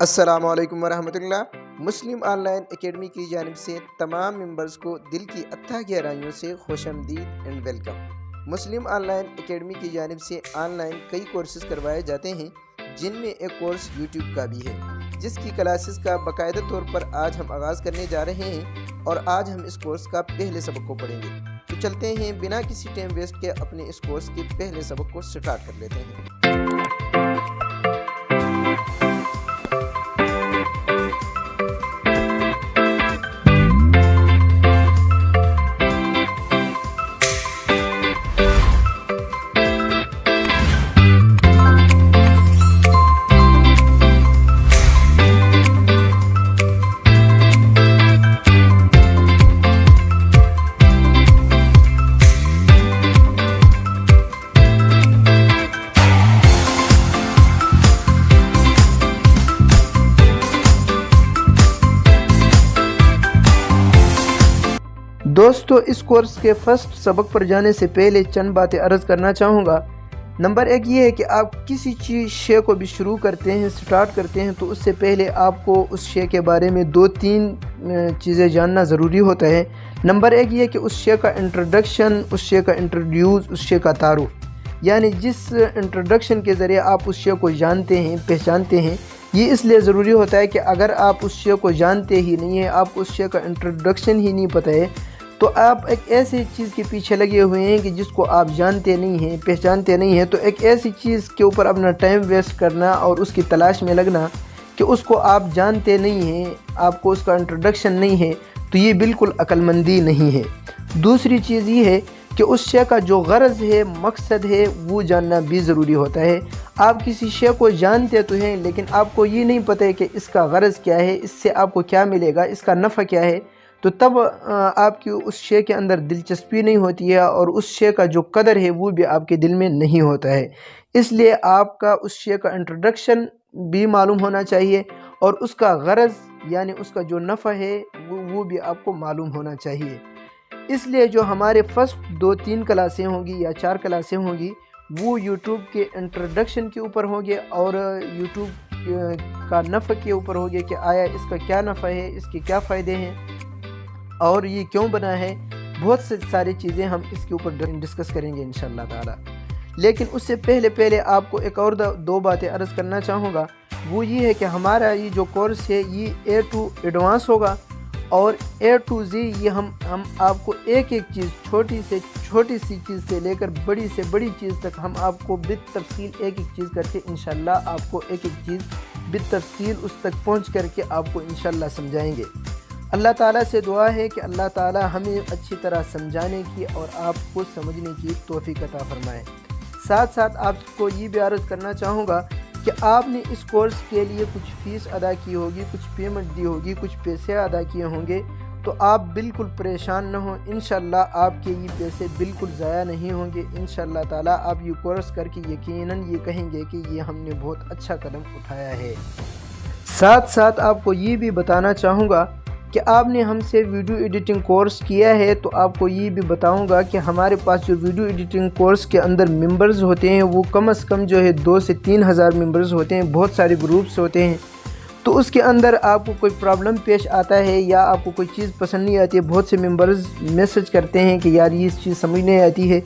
السلام علیکم ورحمۃ اللہ۔ مسلم آن لائن اکیڈمی کی جانب سے تمام ممبرز کو دل کی اتھا گہرائیوں سے خوش آمدید and welcome. Muslim on line academy کی جانب سے آن لائن کئی کورسز کروائے جاتے ہیں، جن میں ایک کورس یوٹیوب کا بھی ہے، جس کی کلاسز کا باقاعدہ طور پر آج ہم آغاز کرنے جا رہے ہیں اور آج ہم اس کورس کا پہلے سبق کو پڑھیں گے۔ تو چلتے ہیں بنا کسی ٹائم ویسٹ کے اپنے اس کورس کے پہلے سبق کو سٹارٹ کر لیتے ہیں۔ دوستو، اس کورس کے فرسٹ سبق پر جانے سے پہلے چند باتیں عرض کرنا چاہوں گا۔ نمبر ایک یہ ہے کہ آپ کسی شے کو بھی شروع کرتے ہیں، سٹارٹ کرتے ہیں، تو اس سے پہلے آپ کو اس شے کے بارے میں 2-3 چیزیں جاننا ضروری ہوتا ہے۔ نمبر ایک یہ ہے کہ اس شے کا انٹروڈکشن، اس شے کا انٹروڈیوس، اس شے کا تعارف، یعنی جس انٹروڈکشن کے ذریعے آپ اس شے کو جانتے ہیں، پہچانتے ہیں۔ یہ اس لیے ضروری ہوتا ہے کہ اگر آپ اس شے کو جانتے ہی نہیں ہیں، آپ کو اس شے کا انٹروڈکشن ہی نہیں پتہ ہے، تو آپ ایک ایسی چیز کے پیچھے لگے ہوئے ہیں کہ جس کو آپ جانتے نہیں ہیں، پہچانتے نہیں ہیں۔ تو ایک ایسی چیز کے اوپر اپنا ٹائم ویسٹ کرنا اور اس کی تلاش میں لگنا کہ اس کو آپ جانتے نہیں ہیں، آپ کو اس کا انٹروڈکشن نہیں ہے، تو یہ بالکل عقل مندی نہیں ہے۔ دوسری چیز یہ ہے کہ اس شے کا جو غرض ہے، مقصد ہے، وہ جاننا بھی ضروری ہوتا ہے۔ آپ کسی شے کو جانتے تو ہیں، لیکن آپ کو یہ نہیں پتہ ہے کہ اس کا غرض کیا ہے، اس سے آپ کو کیا ملے گا، اس کا نفع کیا ہے، تو تب آپ کی اس شے کے اندر دلچسپی نہیں ہوتی ہے اور اس شے کا جو قدر ہے وہ بھی آپ کے دل میں نہیں ہوتا ہے۔ اس لیے آپ کا اس شے کا انٹروڈکشن بھی معلوم ہونا چاہیے اور اس کا غرض یعنی اس کا جو نفع ہے وہ بھی آپ کو معلوم ہونا چاہیے۔ اس لیے جو ہمارے فرسٹ 2-3 کلاسیں ہوں گی یا 4 کلاسیں ہوں گی، وہ یوٹیوب کے انٹروڈکشن کے اوپر ہوں گے اور یوٹیوب کا نفع کے اوپر ہوگے کہ آیا اس کا کیا نفع ہے، اس کے کیا فائدے ہیں اور یہ کیوں بنا ہے۔ بہت سے ساری چیزیں ہم اس کے اوپر ڈسکس کریں گے انشاءاللہ تعالی۔ لیکن اس سے پہلے آپ کو ایک اور 2 باتیں عرض کرنا چاہوں گا۔ وہ یہ ہے کہ ہمارا یہ جو کورس ہے یہ A to ایڈوانس ہوگا اور A to Z یہ ہم آپ کو ایک چیز، چھوٹی سے چھوٹی سی چیز سے لے کر بڑی سے بڑی چیز تک ہم آپ کو بالتفصیل ایک چیز کر کے انشاءاللہ آپ کو ایک چیز بالتفصیل اس تک پہنچ کر کے آپ کو انشاءاللہ سمجھائیں گے۔ اللہ تعالیٰ سے دعا ہے کہ اللہ تعالیٰ ہمیں اچھی طرح سمجھانے کی اور آپ کو سمجھنے کی توفیق عطا فرمائے۔ ساتھ ساتھ آپ کو یہ بھی عرض کرنا چاہوں گا کہ آپ نے اس کورس کے لیے کچھ فیس ادا کی ہوگی، کچھ پیمنٹ دی ہوگی، کچھ پیسے ادا کیے ہوں گے، تو آپ بالکل پریشان نہ ہوں۔ انشاءاللہ آپ کے یہ پیسے بالکل ضائع نہیں ہوں گے۔ انشاءاللہ تعالیٰ آپ یہ کورس کر کے یقیناً یہ کہیں گے کہ یہ ہم نے بہت اچھا قدم اٹھایا ہے۔ ساتھ ساتھ آپ کو یہ بھی بتانا چاہوں گا کہ آپ نے ہم سے ویڈیو ایڈیٹنگ کورس کیا ہے، تو آپ کو یہ بھی بتاؤں گا کہ ہمارے پاس جو ویڈیو ایڈیٹنگ کورس کے اندر ممبرز ہوتے ہیں وہ کم از کم جو ہے 2 سے 3 ہزار ممبرز ہوتے ہیں، بہت سارے گروپس ہوتے ہیں۔ تو اس کے اندر آپ کو کوئی پرابلم پیش آتا ہے یا آپ کو کوئی چیز پسند نہیں آتی ہے، بہت سے ممبرز میسج کرتے ہیں کہ یار یہ چیز سمجھ نہیں آتی ہے۔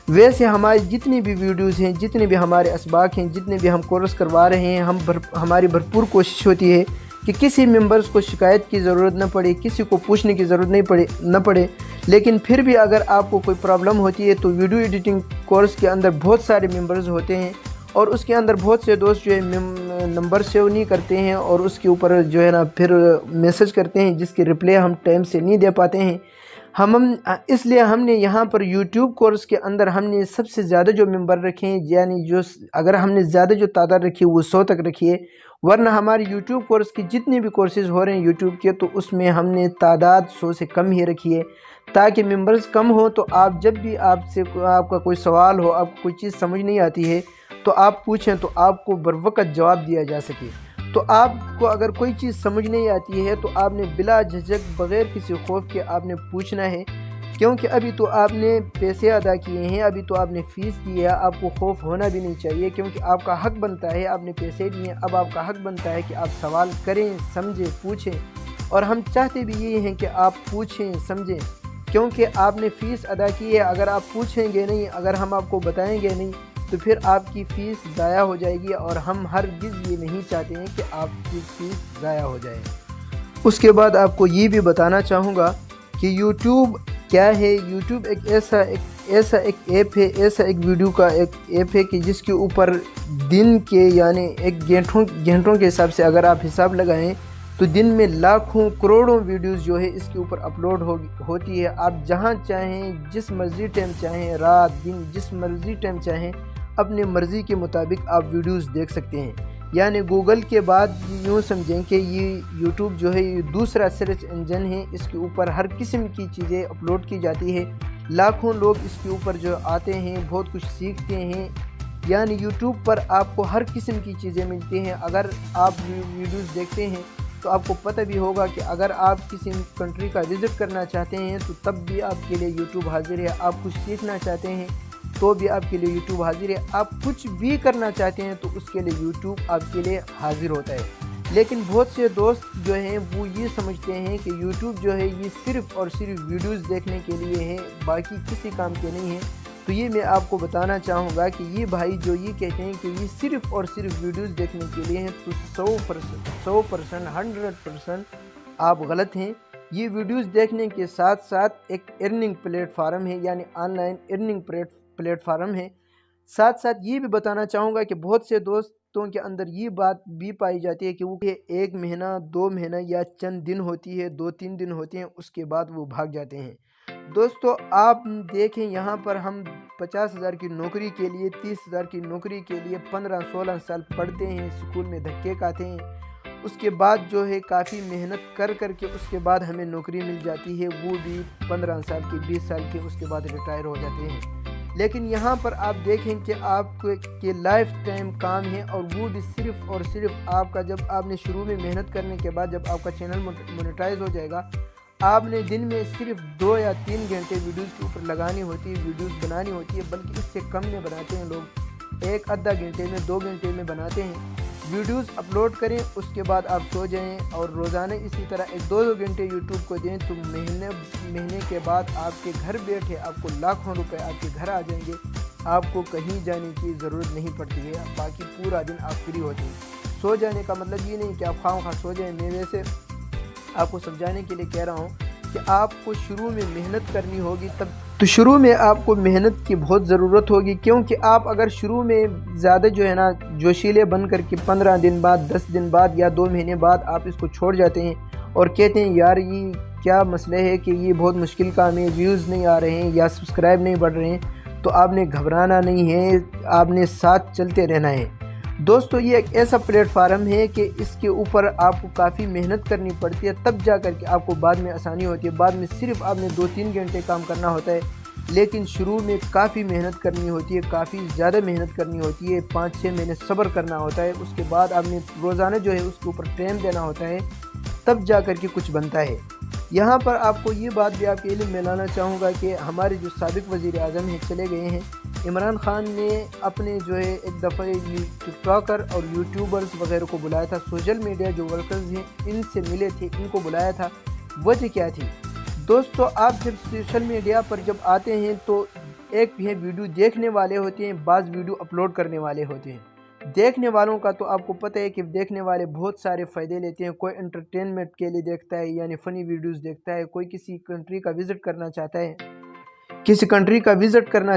ویسے ہماری جتنی بھی ویڈیوز ہیں، جتنے بھی ہمارے اسباق ہیں، جتنے بھی ہم کورس کروا رہے ہیں، ہماری بھرپور کوشش ہوتی ہے کہ کسی ممبرز کو شکایت کی ضرورت نہ پڑے، کسی کو پوچھنے کی ضرورت نہ پڑے۔ لیکن پھر بھی اگر آپ کو کوئی پرابلم ہوتی ہے تو ویڈیو ایڈیٹنگ کورس کے اندر بہت سارے ممبرز ہوتے ہیں اور اس کے اندر بہت سے دوست جو ہے نمبر سیو نہیں کرتے ہیں اور اس کے اوپر جو ہے نا پھر میسج کرتے ہیں جس کی رپلائی ہم ٹائم سے نہیں دے پاتے ہیں۔ اس لیے ہم نے یہاں پر یوٹیوب کورس کے اندر ہم نے سب سے زیادہ جو ممبر رکھے ہیں، یعنی جو اگر ہم نے زیادہ جو تعداد رکھی ہے وہ 100 تک رکھی ہے، ورنہ ہماری یوٹیوب کورس کی جتنے بھی کورسز ہو رہے ہیں یوٹیوب کے، تو اس میں ہم نے تعداد 100 سے کم ہی رکھی ہے تاکہ ممبرز کم ہو تو آپ جب بھی آپ کا کوئی سوال ہو، آپ کو کوئی چیز سمجھ نہیں آتی ہے تو آپ پوچھیں تو آپ کو بروقت جواب دیا جا سکے۔ تو آپ کو اگر کوئی چیز سمجھ نہیں آتی ہے تو آپ نے بلا جھجک بغیر کسی خوف کے آپ نے پوچھنا ہے کیونکہ ابھی تو آپ نے پیسے ادا کیے ہیں، ابھی تو آپ نے فیس دی ہے، آپ کو خوف ہونا بھی نہیں چاہیے، کیونکہ آپ کا حق بنتا ہے، آپ نے پیسے دیے ہیں، اب آپ کا حق بنتا ہے کہ آپ سوال کریں، سمجھیں، پوچھیں، اور ہم چاہتے بھی یہ ہیں کہ آپ پوچھیں، سمجھیں، کیونکہ آپ نے فیس ادا کی ہے۔ اگر آپ پوچھیں گے نہیں، اگر ہم آپ کو بتائیں گے نہیں تو پھر آپ کی فیس ضائع ہو جائے گی، اور ہم ہرگز یہ نہیں چاہتے ہیں کہ آپ کی فیس ضائع ہو جائے۔ اس کے بعد آپ کو یہ بھی بتانا چاہوں گا کہ یوٹیوب کیا ہے۔ یوٹیوب ایک ایسا ایک ایپ ہے، ایسا ایک ویڈیو کا ایک ایپ ہے کہ جس کے اوپر دن کے یعنی ایک گھنٹوں کے حساب سے اگر آپ حساب لگائیں تو دن میں لاکھوں کروڑوں ویڈیوز جو ہے اس کے اوپر اپلوڈ ہوتی ہے۔ آپ جہاں چاہیں، جس مرضی ٹائم چاہیں، رات دن جس مرضی ٹائم چاہیں، اپنے مرضی کے مطابق آپ ویڈیوز دیکھ سکتے ہیں۔ یعنی گوگل کے بعد یوں سمجھیں کہ یہ یوٹیوب جو ہے یہ دوسرا سرچ انجن ہے، اس کے اوپر ہر قسم کی چیزیں اپلوڈ کی جاتی ہے، لاکھوں لوگ اس کے اوپر جو آتے ہیں، بہت کچھ سیکھتے ہیں۔ یعنی یوٹیوب پر آپ کو ہر قسم کی چیزیں ملتی ہیں۔ اگر آپ ویڈیوز دیکھتے ہیں تو آپ کو پتہ بھی ہوگا کہ اگر آپ کسی کنٹری کا وزٹ کرنا چاہتے ہیں تو تب بھی آپ کے لیے یوٹیوب حاضر ہے، آپ کچھ سیکھنا چاہتے ہیں تو بھی آپ کے لیے یوٹیوب حاضر ہے، آپ کچھ بھی کرنا چاہتے ہیں تو اس کے لیے یوٹیوب آپ کے لیے حاضر ہوتا ہے۔ لیکن بہت سے دوست جو ہیں وہ یہ سمجھتے ہیں کہ یوٹیوب جو ہے یہ صرف اور صرف ویڈیوز دیکھنے کے لیے ہے، باقی کسی کام کے نہیں ہیں۔ تو یہ میں آپ کو بتانا چاہوں گا کہ یہ بھائی جو یہ کہتے ہیں کہ یہ صرف اور صرف ویڈیوز دیکھنے کے لیے ہیں تو 100% 100% آپ غلط ہیں۔ یہ ویڈیوز دیکھنے کے ساتھ ساتھ ایک ارننگ پلیٹ فارم ہے، یعنی on line earning plate form ہے۔ ساتھ ساتھ یہ بھی بتانا چاہوں گا کہ بہت سے دوستوں کے اندر یہ بات بھی پائی جاتی ہے کہ وہ 1 مہینہ 2 مہینہ یا چند دن ہوتی ہے، 2-3 دن ہوتے ہیں، اس کے بعد وہ بھاگ جاتے ہیں۔ دوستو آپ دیکھیں یہاں پر ہم 50,000 کی نوکری کے لیے، 30,000 کی نوکری کے لیے 15-16 سال پڑھتے ہیں، اسکول میں دھکے کھاتے ہیں، اس کے بعد جو ہے کافی محنت کر کے اس کے بعد ہمیں نوکری مل جاتی ہے، وہ بھی 15 سال کی، 20 سال کی، اس کے بعد ریٹائر ہو جاتے ہیں۔ لیکن یہاں پر آپ دیکھیں کہ آپ کے لائف ٹائم کام ہے، اور وہ بھی صرف اور صرف آپ کا جب آپ نے شروع میں محنت کرنے کے بعد جب آپ کا چینل مونیٹائز ہو جائے گا، آپ نے دن میں صرف 2 یا 3 گھنٹے ویڈیوز کے اوپر لگانی ہوتی ہے، ویڈیوز بنانی ہوتی ہے، بلکہ اس سے کم میں بناتے ہیں لوگ، 1 آدھا گھنٹے میں 2 گھنٹے میں بناتے ہیں۔ ویڈیوز اپلوڈ کریں، اس کے بعد آپ سو جائیں، اور روزانہ اسی طرح 1-2 گھنٹے یوٹیوب کو دیں تو مہینے کے بعد آپ کے گھر بیٹھے آپ کو لاکھوں روپے آپ کے گھر آ جائیں گے، آپ کو کہیں جانے کی ضرورت نہیں پڑتی ہے، باقی پورا دن آپ فری ہوتے ہیں۔ سو جانے کا مطلب یہ نہیں کہ آپ خواہ خواہ سو جائیں، میں ویسے آپ کو سمجھانے کے لیے کہہ رہا ہوں کہ آپ کو شروع میں محنت کرنی ہوگی، تو شروع میں آپ کو محنت کی بہت ضرورت ہوگی، کیونکہ آپ اگر شروع میں زیادہ جو ہے نا جوشیلے بن کر کے 15 دن بعد، 10 دن بعد یا 2 مہینے بعد آپ اس کو چھوڑ جاتے ہیں اور کہتے ہیں یار یہ کیا مسئلہ ہے کہ یہ بہت مشکل کام ہے، ویوز نہیں آ رہے ہیں یا سبسکرائب نہیں بڑھ رہے ہیں، تو آپ نے گھبرانا نہیں ہے، آپ نے ساتھ چلتے رہنا ہے۔ دوستو یہ ایک ایسا پلیٹ فارم ہے کہ اس کے اوپر آپ کو کافی محنت کرنی پڑتی ہے، تب جا کر کے آپ کو بعد میں آسانی ہوتی ہے، بعد میں صرف آپ نے 2-3 گھنٹے کام کرنا ہوتا ہے، لیکن شروع میں کافی محنت کرنی ہوتی ہے، کافی زیادہ محنت کرنی ہوتی ہے، 5-6 مہینے صبر کرنا ہوتا ہے، اس کے بعد آپ نے روزانہ جو ہے اس کے اوپر ٹائم دینا ہوتا ہے، تب جا کر کے کچھ بنتا ہے۔ یہاں پر آپ کو یہ بات بھی آپ کے علم میں لانا چاہوں گا کہ ہمارے جو سابق وزیر اعظم ہیں چلے گئے ہیں، عمران خان نے اپنے جو ہے ایک دفعہ ٹک ٹاکر اور یوٹیوبرز وغیرہ کو بلایا تھا، سوشل میڈیا جو ورکرز ہیں ان سے ملے تھے، ان کو بلایا تھا۔ وجہ کیا تھی دوستو؟ آپ جب سوشل میڈیا پر جب آتے ہیں تو ایک ہے ویڈیو دیکھنے والے ہوتے ہیں، بعض ویڈیو اپلوڈ کرنے والے ہوتے ہیں۔ دیکھنے والوں کا تو آپ کو پتہ ہے کہ دیکھنے والے بہت سارے فائدے لیتے ہیں، کوئی انٹرٹینمنٹ کے لیے دیکھتا ہے، یعنی فنی ویڈیوز دیکھتا ہے، کوئی کسی کنٹری کا وزٹ کرنا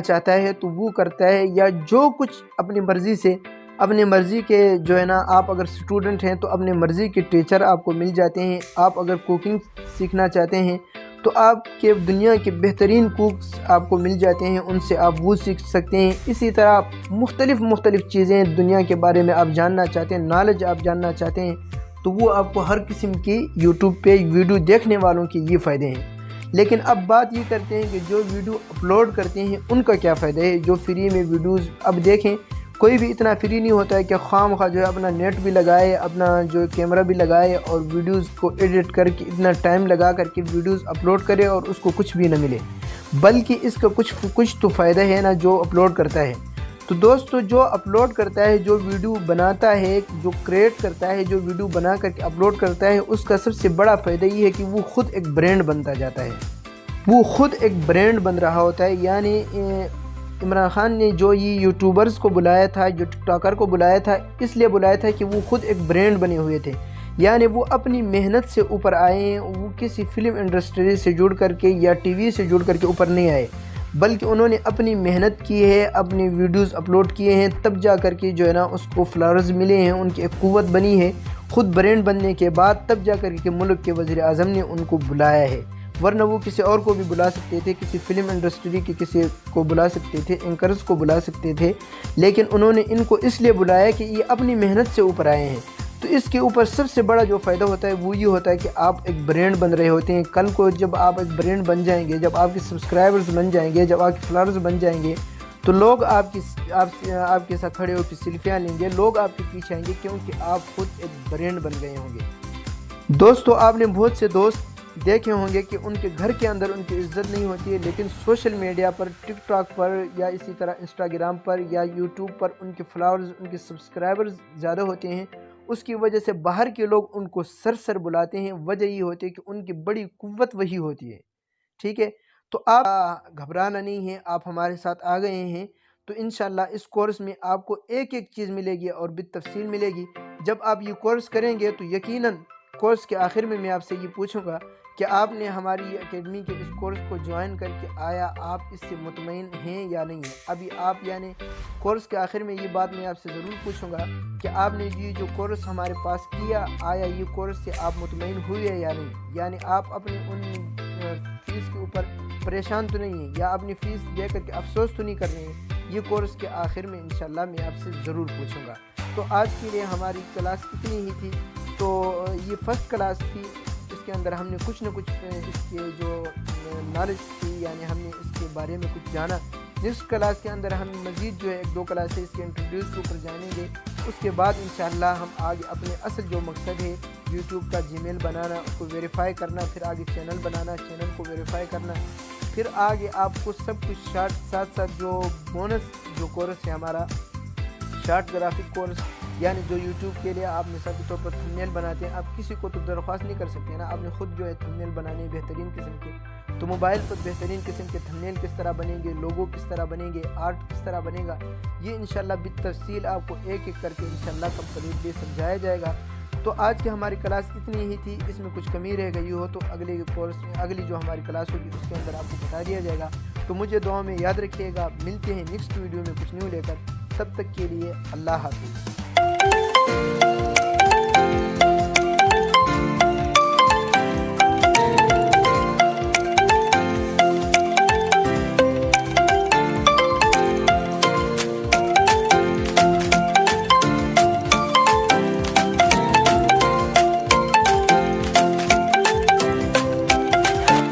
چاہتا ہے، تو وہ کرتا ہے، یا جو کچھ اپنی مرضی سے، اپنی مرضی کے جو ہے نا، آپ اگر اسٹوڈنٹ ہیں تو اپنے مرضی کے ٹیچر آپ کو مل جاتے ہیں، آپ اگر کوکنگ سیکھنا چاہتے ہیں تو آپ کے دنیا کے بہترین کوکس آپ کو مل جاتے ہیں، ان سے آپ وہ سیکھ سکتے ہیں۔ اسی طرح مختلف چیزیں دنیا کے بارے میں آپ جاننا چاہتے ہیں، نالج آپ جاننا چاہتے ہیں، تو وہ آپ کو ہر قسم کی یوٹیوب پہ ویڈیو دیکھنے والوں کی یہ فائدے ہیں۔ لیکن اب بات یہ کرتے ہیں کہ جو ویڈیو اپلوڈ کرتے ہیں ان کا کیا فائدہ ہے، جو فری میں ویڈیوز، اب دیکھیں کوئی بھی اتنا فری نہیں ہوتا ہے کہ خواہ مخواہ جو ہے اپنا نیٹ بھی لگائے، اپنا جو کیمرہ بھی لگائے اور ویڈیوز کو ایڈٹ کر کے اتنا ٹائم لگا کر کے ویڈیوز اپلوڈ کرے اور اس کو کچھ بھی نہ ملے۔ بلکہ اس کا کچھ تو فائدہ ہے نا جو اپلوڈ کرتا ہے۔ تو دوستو جو اپلوڈ کرتا ہے، جو ویڈیو بناتا ہے، جو کریٹ کرتا ہے، جو ویڈیو بنا کر کے اپلوڈ کرتا ہے، اس کا سب سے بڑا فائدہ یہ ہے کہ وہ خود ایک برانڈ بنتا جاتا ہے، وہ خود ایک برانڈ بن رہا ہوتا ہے۔ یعنی عمران خان نے جو یہ یوٹیوبرز کو بلایا تھا، جو ٹک ٹاکر کو بلایا تھا، اس لیے بلایا تھا کہ وہ خود ایک برانڈ بنے ہوئے تھے۔ یعنی وہ اپنی محنت سے اوپر آئے ہیں، وہ کسی فلم انڈسٹری سے جڑ کر کے یا ٹی وی سے جڑ کر کے اوپر نہیں آئے، بلکہ انہوں نے اپنی محنت کی ہے، اپنی ویڈیوز اپلوڈ کیے ہیں، تب جا کر کے جو ہے نا اس کو فلارز ملے ہیں، ان کی ایک قوت بنی ہے۔ خود برانڈ بننے کے بعد تب جا کر کے ملک کے وزیر اعظم نے ان کو بلایا ہے، ورنہ وہ کسی اور کو بھی بلا سکتے تھے، کسی فلم انڈسٹری کے کسی کو بلا سکتے تھے، اینکرز کو بلا سکتے تھے، لیکن انہوں نے ان کو اس لیے بلایا کہ یہ اپنی محنت سے اوپر آئے ہیں۔ تو اس کے اوپر سب سے بڑا جو فائدہ ہوتا ہے وہ یہ ہوتا ہے کہ آپ ایک برانڈ بن رہے ہوتے ہیں۔ کل کو جب آپ ایک برانڈ بن جائیں گے، جب آپ کے سبسکرائبرز بن جائیں گے، جب آپ کے فالوورز بن جائیں گے، تو لوگ آپ کے ساتھ کھڑے ہو کے سیلفیاں لیں گے، لوگ آپ کے پیچھے آئیں گے، کیونکہ آپ خود ایک برانڈ بن گئے ہوں گے۔ دوستو آپ نے بہت سے دوست دیکھے ہوں گے کہ ان کے گھر کے اندر ان کی عزت نہیں ہوتی ہے، لیکن سوشل میڈیا پر، ٹک ٹاک پر یا اسی طرح انسٹاگرام پر یا یوٹیوب پر ان کے فالوورز، ان کے سبسکرائبرز زیادہ ہوتے ہیں۔ اس کی وجہ سے باہر کے لوگ ان کو سر بلاتے ہیں، وجہ یہ ہوتی ہے کہ ان کی بڑی قوت وہی ہوتی ہے، ٹھیک ہے۔ تو آپ گھبرانا نہیں ہے، آپ ہمارے ساتھ آ گئے ہیں تو انشاءاللہ اس کورس میں آپ کو ایک ایک چیز ملے گی اور بالتفصیل ملے گی۔ جب آپ یہ کورس کریں گے تو یقیناً کورس کے آخر میں آپ سے یہ پوچھوں گا کہ آپ نے ہماری اکیڈمی کے اس کورس کو جوائن کر کے آیا آپ اس سے مطمئن ہیں یا نہیں ہے۔ ابھی آپ یعنی کورس کے آخر میں یہ بات میں آپ سے ضرور پوچھوں گا کہ آپ نے یہ جو کورس ہمارے پاس کیا، آیا یہ کورس سے آپ مطمئن ہوئے یا نہیں، یعنی آپ اپنی ان فیس کے اوپر پریشان تو نہیں ہیں، یا اپنی فیس دے کر کے افسوس تو نہیں کر رہے ہیں۔ یہ کورس کے آخر میں انشاءاللہ میں آپ سے ضرور پوچھوں گا۔ تو آج کے لیے ہماری کلاس اتنی ہی تھی۔ تو یہ فرسٹ کلاس تھی، اس کے اندر ہم نے کچھ نہ کچھ اس کے جو نالج تھی، یعنی ہم نے اس کے بارے میں کچھ جانا۔ نیکسٹ کلاس کے اندر ہم مزید جو ہے 1-2 کلاسیں اس کے انٹروڈیوس کے اوپر جانیں گے۔ اس کے بعد انشاءاللہ ہم آگے اپنے اصل جو مقصد ہے یوٹیوب کا جی میل بنانا، اس کو ویریفائی کرنا، پھر آگے چینل بنانا، چینل کو ویریفائی کرنا، پھر آگے آپ کو سب کچھ ساتھ ساتھ جو بونس جو کورس ہے ہمارا شارٹ گرافک کورس، یعنی جو یوٹیوب کے لیے آپ مثال کے طور پر تھمبنیل بناتے ہیں، آپ کسی کو تو درخواست نہیں کر سکتے نا، آپ نے خود جو ہے تھمبنیل بنانے بہترین قسم کے، تو موبائل پر بہترین قسم کے تھمبنیل کس طرح بنیں گے، لوگو کس طرح بنیں گے، آرٹ کس طرح بنے گا، یہ انشاءاللہ بالتفصیل آپ کو ایک ایک کر کے انشاءاللہ کمپلیٹلی سمجھایا جائے گا۔ تو آج کی ہماری کلاس اتنی ہی تھی، اس میں کچھ کمی رہ گئی ہو تو اگلے کورس میں اگلی جو ہماری کلاس ہوگی اس کے اندر آپ کو بتا دیا جائے گا۔ تو مجھے دعا میں یاد رکھیے گا، ملتے ہیں نیکسٹ ویڈیو میں کچھ نیو لے کر، تب تک کے لیے اللہ حافظ۔